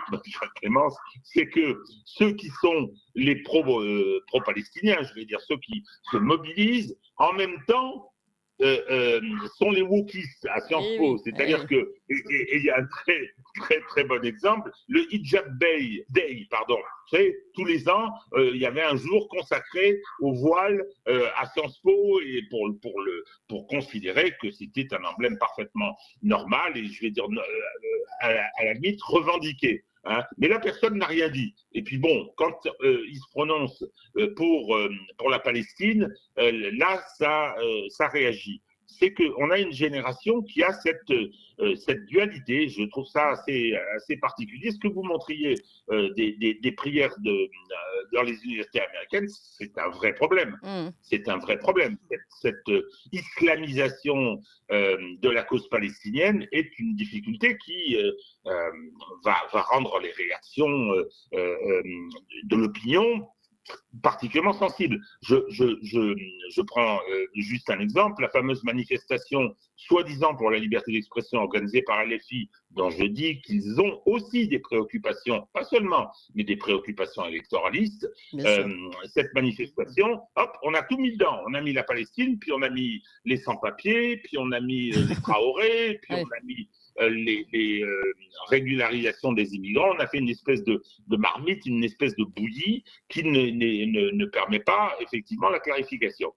Clémence, c'est que ceux qui sont les pro-palestiniens, je vais dire ceux qui se mobilisent, en même temps, sont les wokistes à Sciences Po. C'est-à-dire que, et il y a un très, très, très bon exemple, le Hijab Day, pardon. Vous savez, tous les ans, il y avait un jour consacré au voile à Sciences Po, et pour considérer que c'était un emblème parfaitement normal, et je vais dire, à la limite, revendiqué. Hein, mais là, personne n'a rien dit. Et puis bon, quand il se prononce pour la Palestine, là, ça réagit. C'est qu'on a une génération qui a cette dualité. Je trouve ça assez particulier. Ce que vous montriez des prières dans les universités américaines, c'est un vrai problème. C'est un vrai problème. Cette islamisation de la cause palestinienne est une difficulté qui va rendre les réactions de l'opinion particulièrement sensible. Je prends juste un exemple, la fameuse manifestation soi-disant pour la liberté d'expression organisée par LFI, dont je dis qu'ils ont aussi des préoccupations, pas seulement, mais des préoccupations électoralistes. Cette manifestation, hop, on a tout mis dedans. On a mis la Palestine, puis on a mis les sans-papiers, puis on a mis les Traoré, puis on a mis les régularisations des immigrants. On a fait une espèce de marmite, une espèce de bouillie qui ne permet pas effectivement la clarification.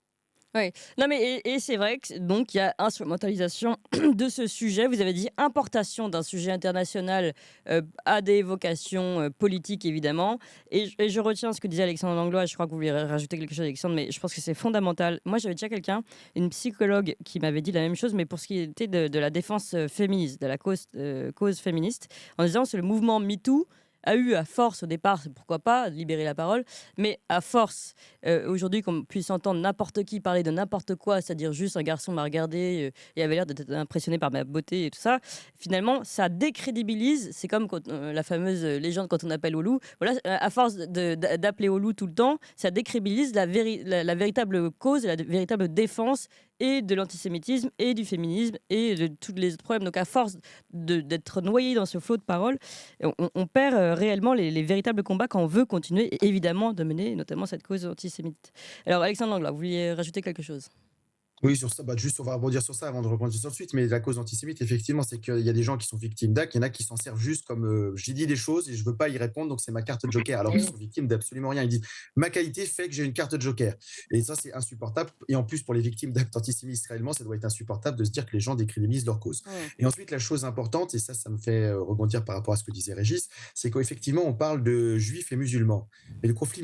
Oui, non mais et c'est vrai que donc il y a instrumentalisation de ce sujet. Vous avez dit importation d'un sujet international à des vocations politiques évidemment. Et je retiens ce que disait Alexandre Langlois. Je crois que vous voulez rajouter quelque chose, Alexandre, mais je pense que c'est fondamental. Moi, j'avais déjà une psychologue, qui m'avait dit la même chose, mais pour ce qui était de la défense féministe, de la cause féministe, en disant c'est le mouvement MeToo a eu à force au départ, pourquoi pas, libérer la parole, mais à force, aujourd'hui, qu'on puisse entendre n'importe qui parler de n'importe quoi, c'est-à-dire juste un garçon m'a regardé et avait l'air d'être impressionné par ma beauté et tout ça, finalement, ça décrédibilise. C'est comme quand, la fameuse légende quand on appelle au loup. Voilà, à force d'appeler au loup tout le temps, ça décrédibilise la véritable cause, la véritable défense et de l'antisémitisme et du féminisme et de tous les autres problèmes. Donc à force d'être noyé dans ce flot de paroles, on perd réellement les véritables combats quand on veut continuer évidemment de mener notamment cette cause antisémite. Alors Alexandre Langlois, vous vouliez rajouter quelque chose? Oui, sur ça, juste on va rebondir sur ça avant de rebondir sur le suite, mais la cause antisémite, effectivement, c'est qu'il y a des gens qui sont victimes d'actes, il y en a qui s'en servent juste comme j'ai dit des choses et je veux pas y répondre, donc c'est ma carte de joker. Alors qu'ils sont victimes d'absolument rien. Ils disent ma qualité fait que j'ai une carte de joker. Et ça, c'est insupportable. Et en plus, pour les victimes d'actes antisémites israéliens, ça doit être insupportable de se dire que les gens décrédibilisent leur cause. Et ensuite, la chose importante, et ça me fait rebondir par rapport à ce que disait Régis, c'est qu'effectivement, on parle de juifs et musulmans. Mais le conflit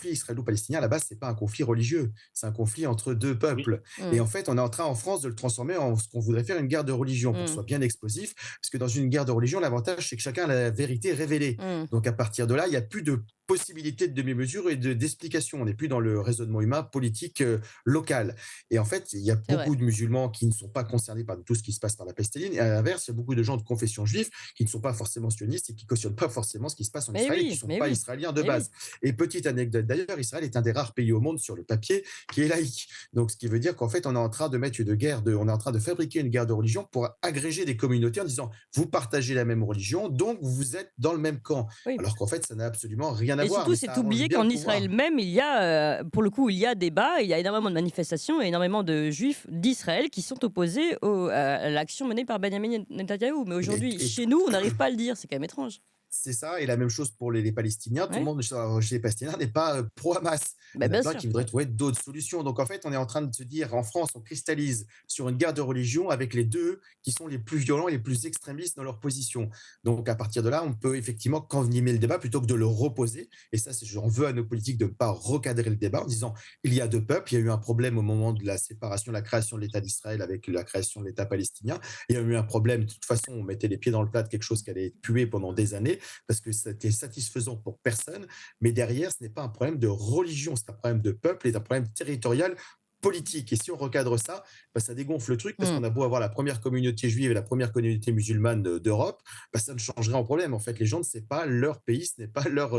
israélo-palestinien, à la base, c'est pas un conflit religieux, c'est un conflit entre deux peuples. Et en fait, on est en train en France de le transformer en ce qu'on voudrait faire une guerre de religion pour que ce soit bien explosif. Parce que dans une guerre de religion, l'avantage, c'est que chacun a la vérité révélée. Donc à partir de là, il n'y a plus de possibilité de demi-mesure et d'explication. On n'est plus dans le raisonnement humain politique local. Et en fait, il y a beaucoup de musulmans qui ne sont pas concernés par tout ce qui se passe par la Palestine. Et à l'inverse, il y a beaucoup de gens de confession juive qui ne sont pas forcément sionistes et qui ne cautionnent pas forcément ce qui se passe en Israël et qui ne sont pas israéliens de base. Et petite anecdote d'ailleurs, Israël est un des rares pays au monde sur le papier qui est laïque. Donc ce qui veut dire qu'en fait, on est en train de mettre on est en train de fabriquer une guerre de religion pour agréger des communautés en disant vous partagez la même religion, donc vous êtes dans le même camp. Alors qu'en fait, ça n'a absolument rien à voir. Et surtout, c'est oublié qu'en Israël même, il y a, pour le coup, il y a débat, il y a énormément de manifestations et énormément de juifs d'Israël qui sont opposés à l'action menée par Benjamin Netanyahou. Mais aujourd'hui, chez nous, on n'arrive pas à le dire. C'est quand même étrange. C'est ça, et la même chose pour les Palestiniens. Tout le monde chez les Palestiniens n'est pas pro-Hamas. Il y en a plein qui voudraient trouver d'autres solutions. Donc en fait, on est en train de se dire, en France, on cristallise sur une guerre de religion avec les deux qui sont les plus violents et les plus extrémistes dans leur position. Donc à partir de là, on peut effectivement qu'envenimer le débat plutôt que de le reposer. Et ça, j'en veux à nos politiques de ne pas recadrer le débat en disant, il y a deux peuples, il y a eu un problème au moment de la séparation, la création de l'État d'Israël avec la création de l'État palestinien. Il y a eu un problème, de toute façon, on mettait les pieds dans le plat de quelque chose qui allait être pué pendant des années, parce que c'était satisfaisant pour personne, mais derrière, ce n'est pas un problème de religion, c'est un problème de peuple et un problème territorial politique. Et si on recadre ça, ça dégonfle le truc, parce qu'on a beau avoir la première communauté juive et la première communauté musulmane d'Europe, ça ne changerait en problème. En fait, les gens ne savent pas leur pays, ce n'est pas leur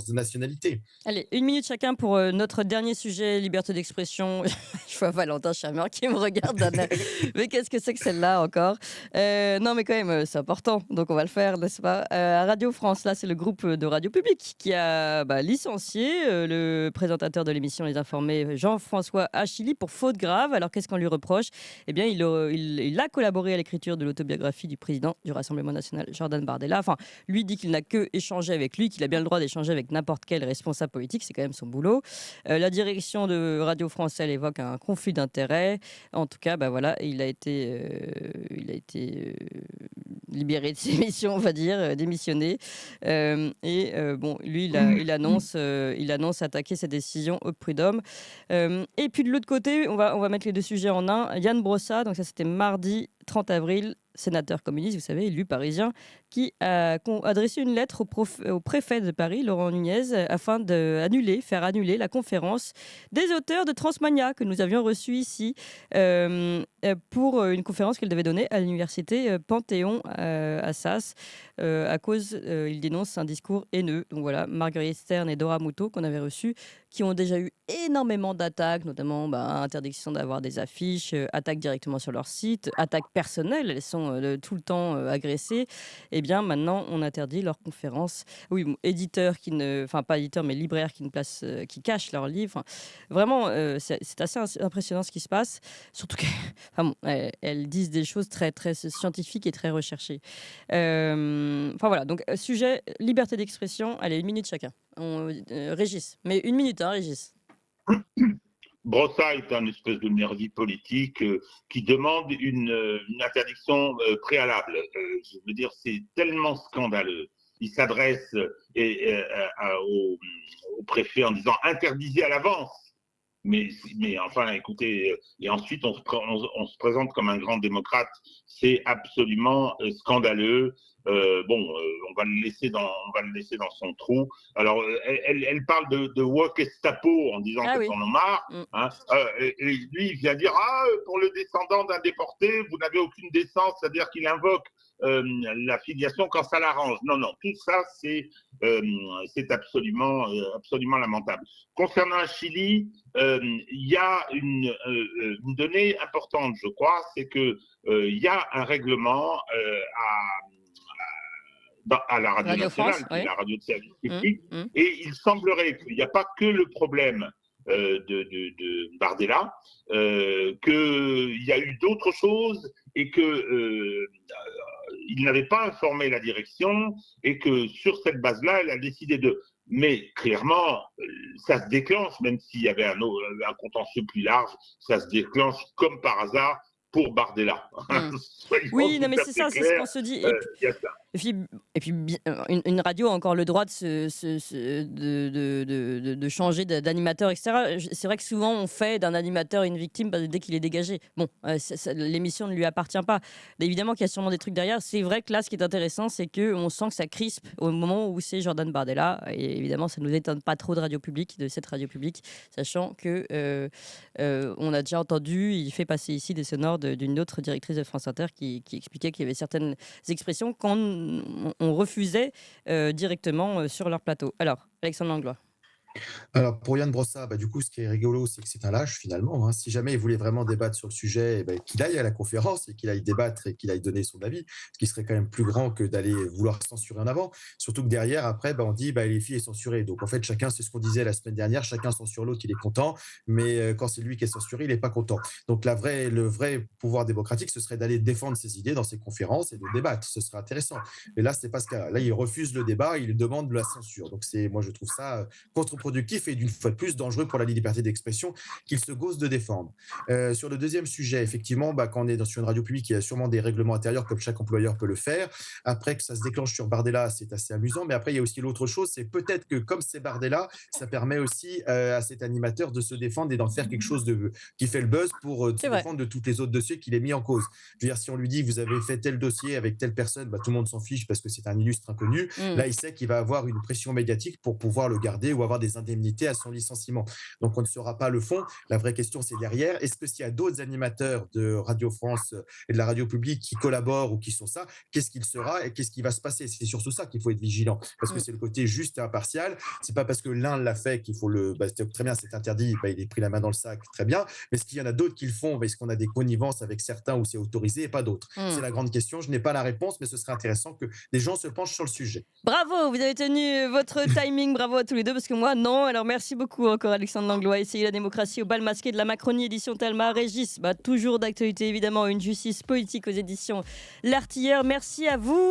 nationalité. Allez, 1 minute chacun pour notre dernier sujet, liberté d'expression. Je vois Valentin Chameur qui me regarde. Mais qu'est-ce que c'est que celle-là encore? Non, mais quand même, c'est important, donc on va le faire, n'est-ce pas? À Radio France, là, c'est le groupe de Radio Publique qui a licencié le présentateur de l'émission Les Informés, Jean-François Achille, pour faute grave. Alors qu'est-ce qu'on lui reproche? Eh bien, il a collaboré à l'écriture de l'autobiographie du président du Rassemblement national, Jordan Bardella. Enfin, lui dit qu'il n'a que échangé avec lui, qu'il a bien le droit d'échanger avec n'importe quel responsable politique, c'est quand même son boulot. La direction de Radio France, elle évoque un conflit d'intérêts. En tout cas, voilà, il a été libéré de ses missions, on va dire, démissionné. Bon, lui, il annonce attaquer ses décisions au prud'homme. Et puis de l'autre côté, on va mettre les deux sujets en un. Yann Brossa, donc ça c'était mardi 30 avril, sénateur communiste, vous savez, élu parisien, qui a adressé une lettre au préfet de Paris, Laurent Nunez, afin faire annuler la conférence des auteurs de Transmania que nous avions reçue ici pour une conférence qu'elle devait donner à l'université Panthéon à Sas à cause, il dénonce un discours haineux. Donc voilà, Marguerite Stern et Dora Muto qu'on avait reçus, qui ont déjà eu énormément d'attaques, notamment interdiction d'avoir des affiches, attaques directement sur leur site, attaques personnelles, elles sont tout le temps agressées. Et bien maintenant, on interdit leurs conférences. Oui, éditeurs pas éditeurs, mais libraires qui cachent leurs livres. Vraiment, c'est assez impressionnant ce qui se passe. Surtout qu'elles disent des choses très, très scientifiques et très recherchées. Voilà, donc sujet, liberté d'expression. Allez, 1 minute chacun. Régis, mais 1 minute, hein, Régis. Brossat est un espèce de nervi politique qui demande une interdiction préalable. Je veux dire, c'est tellement scandaleux. Il s'adresse au préfet en disant interdisez à l'avance. Mais enfin, écoutez, et ensuite on se présente comme un grand démocrate. C'est absolument scandaleux. On va le laisser dans son trou. Alors, elle parle de woke Gestapo en disant qu'elle en a marre. Hein, et lui, il vient dire pour le descendant d'un déporté, vous n'avez aucune décence, c'est-à-dire qu'il invoque la filiation quand ça l'arrange. Non, tout ça, c'est absolument lamentable. Concernant le Chili, il y a une donnée importante, je crois, c'est que il y a un règlement à la Radio nationale, France, qui est la radio de service public, et il semblerait qu'il n'y a pas que le problème de Bardella, qu'il y a eu d'autres choses et que il n'avait pas informé la direction et que sur cette base-là, elle a décidé de. Mais clairement, ça se déclenche, même s'il y avait un contentieux plus large, ça se déclenche comme par hasard pour Bardella. Oui, non, mais c'est ça, c'est ce qu'on se dit. Et puis, une radio a encore le droit de changer d'animateur, etc. C'est vrai que souvent, on fait d'un animateur une victime dès qu'il est dégagé. Bon, l'émission ne lui appartient pas. Mais évidemment qu'il y a sûrement des trucs derrière. C'est vrai que là, ce qui est intéressant, c'est qu'on sent que ça crispe au moment où c'est Jordan Bardella. Et évidemment, ça ne nous étonne pas trop de cette radio publique, sachant que on a déjà entendu, il fait passer ici des sonores d'une autre directrice de France Inter qui expliquait qu'il y avait certaines expressions qu'on refusait directement sur leur plateau. Alors, Alexandre Langlois. Alors, pour Yann Brossat, du coup, ce qui est rigolo, c'est que c'est un lâche, finalement. Hein. Si jamais il voulait vraiment débattre sur le sujet, qu'il aille à la conférence et qu'il aille débattre et qu'il aille donner son avis, ce qui serait quand même plus grand que d'aller vouloir censurer en avant. Surtout que derrière, après, on dit les filles est censurée. Donc, en fait, chacun, c'est ce qu'on disait la semaine dernière, chacun censure l'autre, il est content, mais quand c'est lui qui est censuré, il n'est pas content. Donc, le vrai pouvoir démocratique, ce serait d'aller défendre ses idées dans ses conférences et de débattre. Ce serait intéressant. Mais là, ce n'est pas ce cas-là. Là, il refuse le débat, il demande la censure. Donc, moi, je trouve ça contre-productif et d'une fois de plus dangereux pour la liberté d'expression qu'il se gausse de défendre. Sur le deuxième sujet, effectivement, quand on est sur une radio publique, il y a sûrement des règlements intérieurs comme chaque employeur peut le faire. Après que ça se déclenche sur Bardella, c'est assez amusant. Mais après, il y a aussi l'autre chose, c'est peut-être que comme c'est Bardella, ça permet aussi à cet animateur de se défendre et d'en faire quelque chose qui fait le buzz pour se défendre de toutes les autres dossiers qu'il est mis en cause. Je veux dire, si on lui dit vous avez fait tel dossier avec telle personne, tout le monde s'en fiche parce que c'est un illustre inconnu. Là, il sait qu'il va avoir une pression médiatique pour pouvoir le garder ou avoir des indemnités à son licenciement. Donc, on ne saura pas le fond. La vraie question, c'est derrière. Est-ce que s'il y a d'autres animateurs de Radio France et de la radio publique qui collaborent ou qui sont ça, qu'est-ce qu'il sera et qu'est-ce qui va se passer? C'est surtout ça qu'il faut être vigilant parce que c'est le côté juste et impartial. C'est pas parce que l'un l'a fait qu'il faut très bien, c'est interdit, il est pris la main dans le sac, très bien. Mais est-ce qu'il y en a d'autres qui le font? Est-ce qu'on a des connivences avec certains où c'est autorisé et pas d'autres? C'est la grande question. Je n'ai pas la réponse, mais ce serait intéressant que des gens se penchent sur le sujet. Bravo, vous avez tenu votre timing. Bravo à tous les deux parce que moi, non. Alors, merci beaucoup encore Alexandre Langlois. Essayer la démocratie au bal masqué de la Macronie, édition Telma. Régis, toujours d'actualité évidemment, une justice politique aux éditions L'Artilleur. Merci à vous.